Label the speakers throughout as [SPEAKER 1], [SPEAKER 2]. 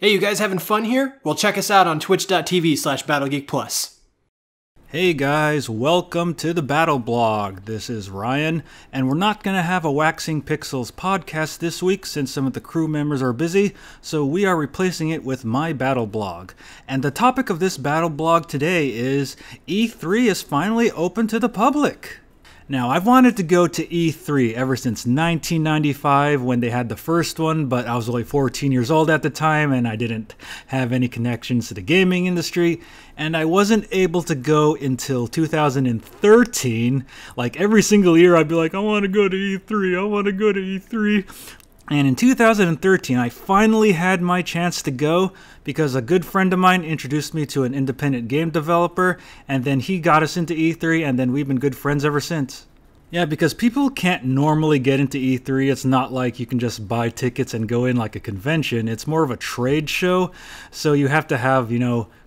[SPEAKER 1] Hey, you guys having fun here? Well, check us out on twitch.tv/BattleGeekPlus.
[SPEAKER 2] Hey guys, welcome to the Battle Blog. This is Ryan, and we're not going to have a Waxing Pixels podcast this week since some of the crew members are busy, so we are replacing it with my Battle Blog. And the topic of this Battle Blog today is E3 is finally open to the public. Now, I've wanted to go to E3 ever since 1995 when they had the first one, but I was only 14 years old at the time and I didn't have any connections to the gaming industry, and I wasn't able to go until 2013. Like every single year I'd be like, I want to go to E3, I want to go to E3. And in 2013, I finally had my chance to go because a good friend of mine introduced me to an independent game developer, and then he got us into E3, and then we've been good friends ever since. Yeah, because people can't normally get into E3. It's not like you can just buy tickets and go in like a convention. It's more of a trade show, so you have to have,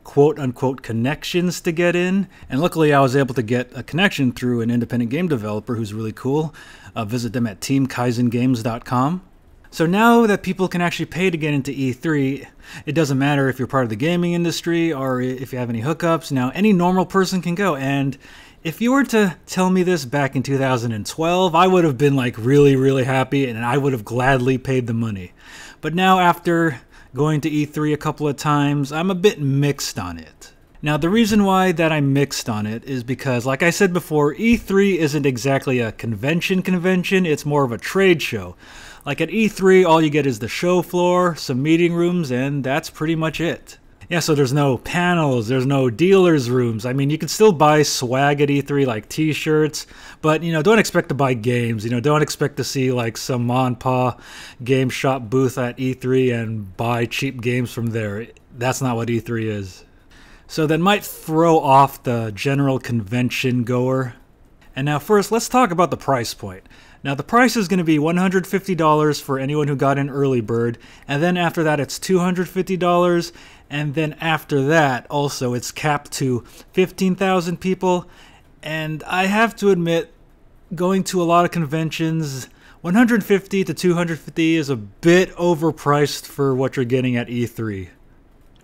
[SPEAKER 2] quote-unquote connections to get in. And luckily, I was able to get a connection through an independent game developer who's really cool. Visit them at teamkaizengames.com. So now that people can actually pay to get into E3, it doesn't matter if you're part of the gaming industry or if you have any hookups. Now, any normal person can go. And if you were to tell me this back in 2012, I would have been like really, really happy and I would have gladly paid the money. But now after going to E3 a couple of times, I'm a bit mixed on it. Now, the reason why that I'm mixed on it is because, like I said before, E3 isn't exactly a convention, it's more of a trade show. Like at E3, all you get is the show floor, some meeting rooms, and that's pretty much it. Yeah, so there's no panels, there's no dealers rooms. I mean, you can still buy swag at E3 like t-shirts, but don't expect to buy games. Don't expect to see like some ma-and-pa game shop booth at E3 and buy cheap games from there. That's not what E3 is. So that might throw off the general convention goer. And now first, let's talk about the price point. Now the price is going to be $150 for anyone who got in early bird, and then after that it's $250, and then after that also it's capped to 15,000 people. And I have to admit, going to a lot of conventions, $150 to $250 is a bit overpriced for what you're getting at E3.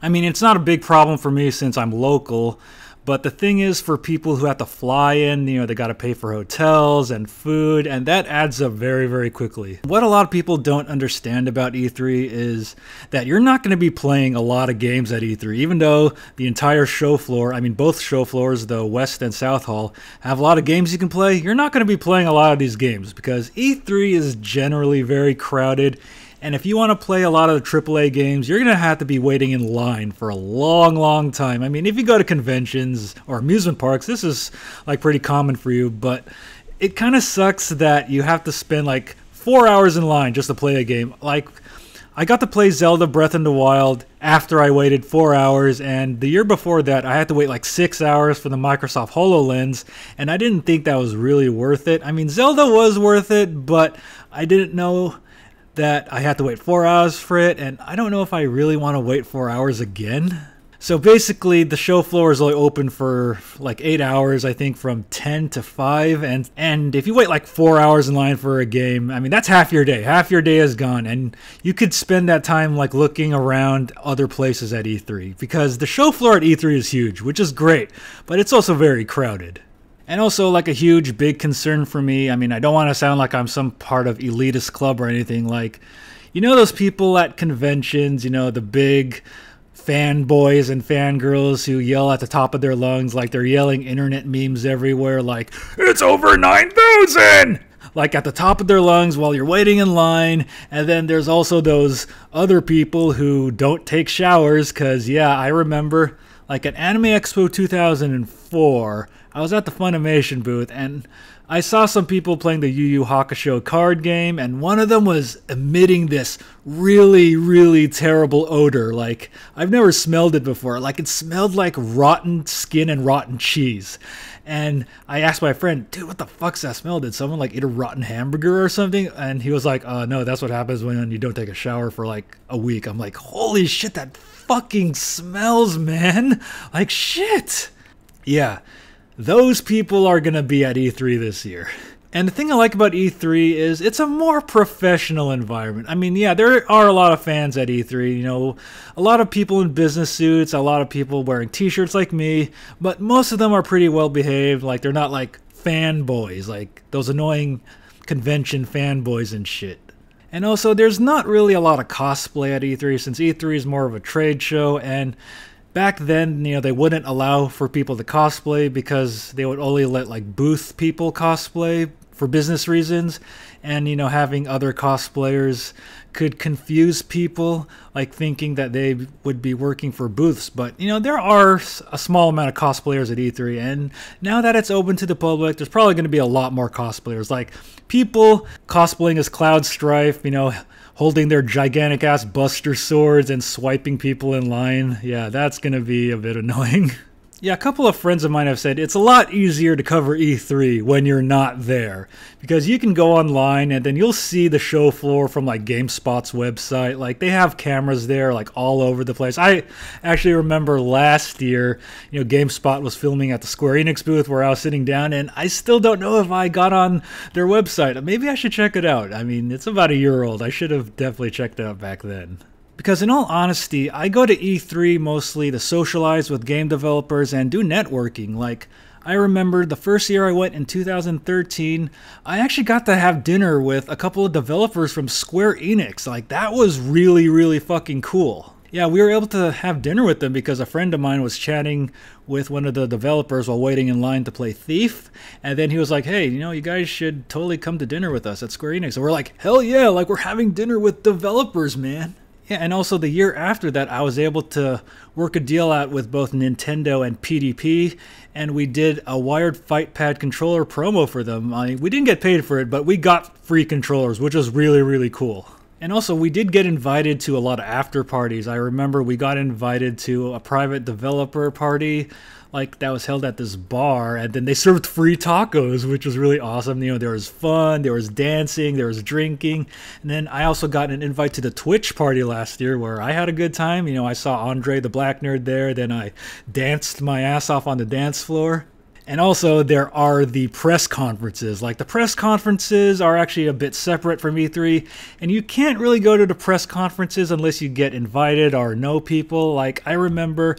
[SPEAKER 2] I mean, it's not a big problem for me since I'm local, but the thing is, for people who have to fly in, they got to pay for hotels and food, and that adds up very, very quickly. What a lot of people don't understand about E3 is that you're not going to be playing a lot of games at E3, even though the entire show floor, both show floors, the West and South Hall, have a lot of games you can play. You're not going to be playing a lot of these games because E3 is generally very crowded. And if you want to play a lot of the AAA games, you're going to have to be waiting in line for a long, long time. I mean, if you go to conventions or amusement parks, this is like pretty common for you, but it kind of sucks that you have to spend like 4 hours in line just to play a game. Like, I got to play Zelda Breath of the Wild after I waited 4 hours, and the year before that, I had to wait like 6 hours for the Microsoft HoloLens, and I didn't think that was really worth it. I mean, Zelda was worth it, but I didn't know that I had to wait 4 hours for it, and I don't know if I really want to wait 4 hours again. So basically, the show floor is only open for like 8 hours, I think, from 10 to 5, and if you wait like 4 hours in line for a game, that's half your day. Half your day is gone, and you could spend that time like looking around other places at E3, because the show floor at E3 is huge, which is great, but it's also very crowded. And also, like, a huge, big concern for me, I don't want to sound like I'm some part of elitist club or anything, like, those people at conventions, the big fanboys and fangirls who yell at the top of their lungs, like they're yelling internet memes everywhere, like, it's over 9,000! Like at the top of their lungs while you're waiting in line. And then there's also those other people who don't take showers, because, yeah, I remember, like at Anime Expo 2004, I was at the Funimation booth, and I saw some people playing the Yu Yu Hakusho card game, and one of them was emitting this really, really terrible odor. Like, I've never smelled it before. Like, it smelled like rotten skin and rotten cheese. And I asked my friend, dude, what the fuck's that smell? Did someone like eat a rotten hamburger or something? And he was like, no, that's what happens when you don't take a shower for like a week. I'm like, holy shit, that fucking smells, man. Like, shit. Yeah. Those people are going to be at E3 this year. And the thing I like about E3 is it's a more professional environment. I mean, yeah, there are a lot of fans at E3, you know, a lot of people in business suits, a lot of people wearing t-shirts like me, but most of them are pretty well behaved. Like, they're not like fanboys, like those annoying convention fanboys and shit. And also, there's not really a lot of cosplay at E3 since E3 is more of a trade show, and back then, you know, they wouldn't allow for people to cosplay because they would only let like booth people cosplay for business reasons, and you know, having other cosplayers could confuse people, like thinking that they would be working for booths. But you know, there are a small amount of cosplayers at E3, and now that it's open to the public, there's probably going to be a lot more cosplayers, like people cosplaying as Cloud Strife, you know, holding their gigantic ass buster swords and swiping people in line. Yeah, that's going to be a bit annoying. Yeah, a couple of friends of mine have said it's a lot easier to cover E3 when you're not there, because you can go online and then you'll see the show floor from like GameSpot's website. Like, they have cameras there like all over the place. I actually remember last year, you know, GameSpot was filming at the Square Enix booth where I was sitting down, and I still don't know if I got on their website. Maybe I should check it out. I mean, it's about a year old. I should have definitely checked it out back then. Because in all honesty, I go to E3 mostly to socialize with game developers and do networking. Like, I remember the first year I went in 2013, I actually got to have dinner with a couple of developers from Square Enix. Like, that was really, really fucking cool. Yeah, we were able to have dinner with them because a friend of mine was chatting with one of the developers while waiting in line to play Thief. And then he was like, hey, you know, you guys should totally come to dinner with us at Square Enix. And we're like, hell yeah, like we're having dinner with developers, man. Yeah, and also the year after that, I was able to work a deal out with both Nintendo and PDP, and we did a wired fight pad controller promo for them. We didn't get paid for it, but we got free controllers, which was really, really cool. And also, we did get invited to a lot of after parties. I remember we got invited to a private developer party, like, that was held at this bar, and then they served free tacos, which was really awesome. You know, there was fun, there was dancing, there was drinking. And then I also got an invite to the Twitch party last year where I had a good time. You know, I saw Andre the Black Nerd there, then I danced my ass off on the dance floor. And also, there are the press conferences. Like, the press conferences are actually a bit separate from E3, and you can't really go to the press conferences unless you get invited or know people. Like, I remember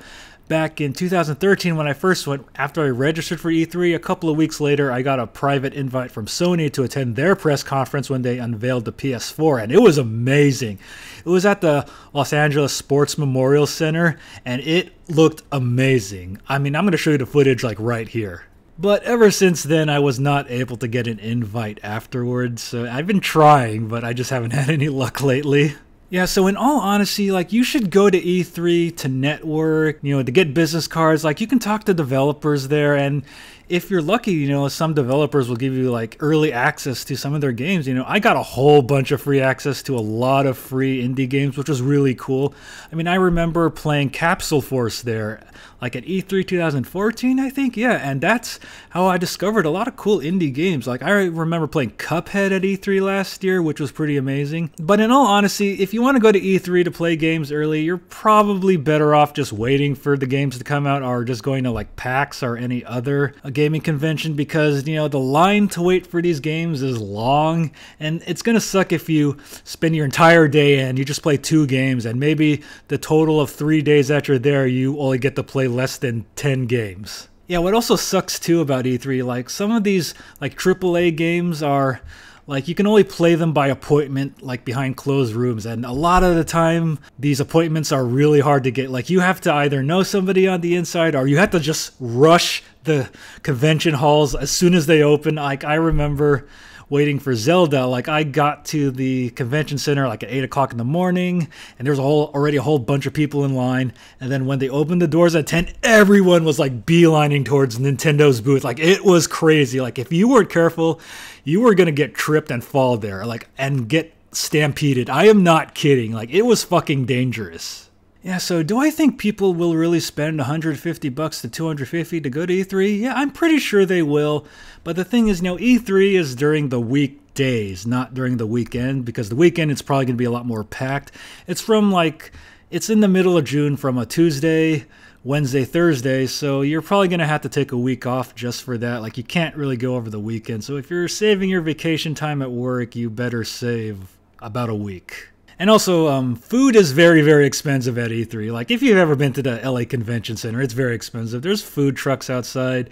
[SPEAKER 2] back in 2013 when I first went, after I registered for E3, a couple of weeks later, I got a private invite from Sony to attend their press conference when they unveiled the PS4, and it was amazing. It was at the Los Angeles Sports Memorial Center, and it looked amazing. I mean, I'm going to show you the footage like right here. But ever since then, I was not able to get an invite afterwards. So I've been trying, but I just haven't had any luck lately. Yeah, so in all honesty, like, you should go to E3 to network, you know, to get business cards. Like, you can talk to developers there, and if you're lucky, you know, some developers will give you like early access to some of their games. You know, I got a whole bunch of free access to a lot of free indie games, which was really cool. I mean, I remember playing Capsule Force there, like at E3 2014, I think. Yeah, and that's how I discovered a lot of cool indie games. Like, I remember playing Cuphead at E3 last year, which was pretty amazing. But in all honesty, if you want to go to E3 to play games early, you're probably better off just waiting for the games to come out, or just going to like PAX or any other gaming convention, because, you know, the line to wait for these games is long, and it's gonna suck if you spend your entire day and you just play 2 games, and maybe the total of 3 days that you're there, you only get to play less than 10 games. Yeah, what also sucks too about E3, like, some of these like AAA games are like, you can only play them by appointment, like behind closed rooms, and a lot of the time these appointments are really hard to get. Like, you have to either know somebody on the inside, or you have to just rush the convention halls as soon as they open. Like, I remember waiting for Zelda. Like, I got to the convention center like at 8 o'clock in the morning, and there was already a whole bunch of people in line. And then when they opened the doors at 10, everyone was like beelining towards Nintendo's booth. Like, it was crazy. Like, if you weren't careful, you were gonna get tripped and fall there, like, and get stampeded. I am not kidding. Like, it was fucking dangerous. Yeah, so do I think people will really spend $150 to $250 to go to E3? Yeah, I'm pretty sure they will. But the thing is, you know, E3 is during the weekdays, not during the weekend, because the weekend it's probably going to be a lot more packed. It's from like, it's in the middle of June, from a Tuesday Wednesday, Thursday, so you're probably going to have to take a week off just for that. Like, you can't really go over the weekend. So if you're saving your vacation time at work, you better save about a week. And also, food is very, very expensive at E3. Like, if you've ever been to the LA Convention Center, it's very expensive. There's food trucks outside.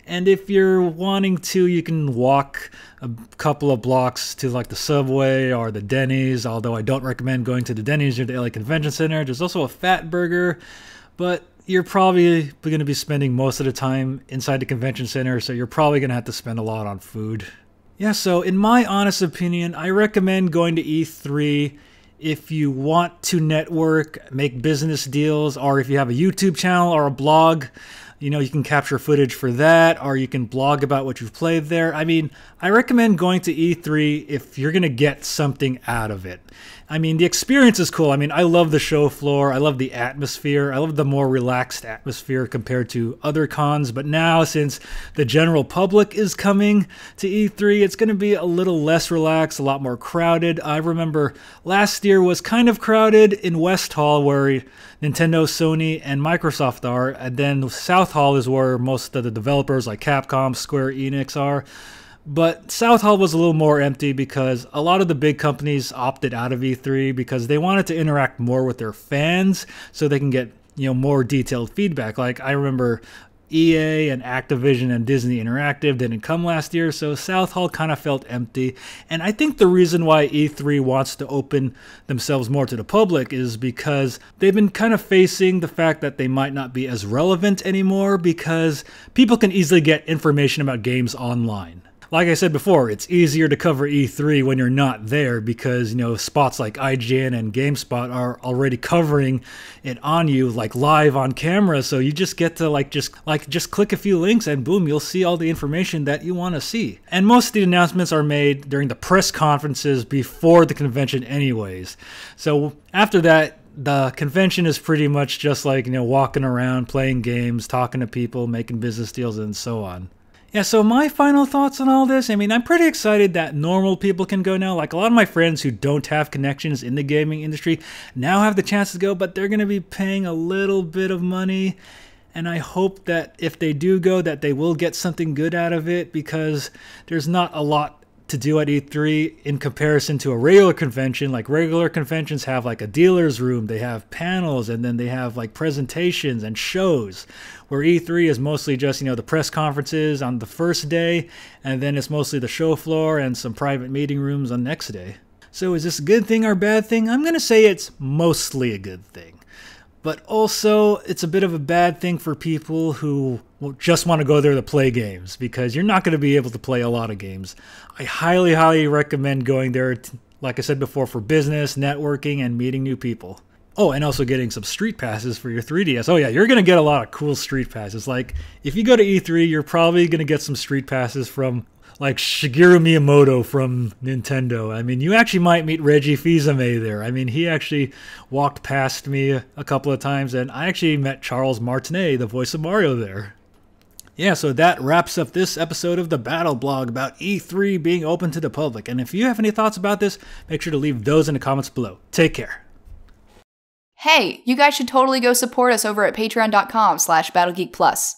[SPEAKER 2] And if you're wanting to, you can walk a couple of blocks to like the Subway or the Denny's, although I don't recommend going to the Denny's near the LA Convention Center. There's also a Fat Burger, but you're probably going to be spending most of the time inside the convention center, so you're probably going to have to spend a lot on food. Yeah, so in my honest opinion, I recommend going to E3 if you want to network, make business deals, or if you have a YouTube channel or a blog. You know, you can capture footage for that, or you can blog about what you've played there. I mean, I recommend going to E3 if you're going to get something out of it. I mean, the experience is cool. I mean, I love the show floor. I love the atmosphere. I love the more relaxed atmosphere compared to other cons. But now, since the general public is coming to E3, it's going to be a little less relaxed, a lot more crowded. I remember last year was kind of crowded in West Hall, where Nintendo, Sony, and Microsoft are. And then South Hall is where most of the developers like Capcom, Square Enix are. But South Hall was a little more empty because a lot of the big companies opted out of E3 because they wanted to interact more with their fans so they can get, you know, more detailed feedback. Like, I remember EA and Activision and Disney Interactive didn't come last year, so South Hall kind of felt empty. And I think the reason why E3 wants to open themselves more to the public is because they've been kind of facing the fact that they might not be as relevant anymore because people can easily get information about games online. Like I said before, it's easier to cover E3 when you're not there because, you know, spots like IGN and GameSpot are already covering it on you, like live on camera. So you just get to just click a few links and boom, you'll see all the information that you want to see. And most of the announcements are made during the press conferences before the convention anyways. So after that, the convention is pretty much just like, you know, walking around, playing games, talking to people, making business deals, and so on. Yeah, so my final thoughts on all this, I mean, I'm pretty excited that normal people can go now. Like, a lot of my friends who don't have connections in the gaming industry now have the chance to go, but they're going to be paying a little bit of money. And I hope that if they do go, that they will get something good out of it because there's not a lot to do at E3 in comparison to a regular convention. Like, regular conventions have like a dealer's room, they have panels, and then they have like presentations and shows, where E3 is mostly just, you know, the press conferences on the first day, and then it's mostly the show floor and some private meeting rooms on the next day. So is this a good thing or a bad thing? I'm going to say it's mostly a good thing. But also, it's a bit of a bad thing for people who just want to go there to play games, because you're not going to be able to play a lot of games. I highly, highly recommend going there, like I said before, for business, networking, and meeting new people. Oh, and also getting some street passes for your 3DS. Oh yeah, you're going to get a lot of cool street passes. Like, if you go to E3, you're probably going to get some street passes from like Shigeru Miyamoto from Nintendo. I mean, you actually might meet Reggie Fils-Aimé there. I mean, he actually walked past me a couple of times, and I actually met Charles Martinet, the voice of Mario, there. Yeah, so that wraps up this episode of the Battle Blog about E3 being open to the public. And if you have any thoughts about this, make sure to leave those in the comments below. Take care.
[SPEAKER 3] Hey, you guys should totally go support us over at patreon.com/BattleGeekPlus.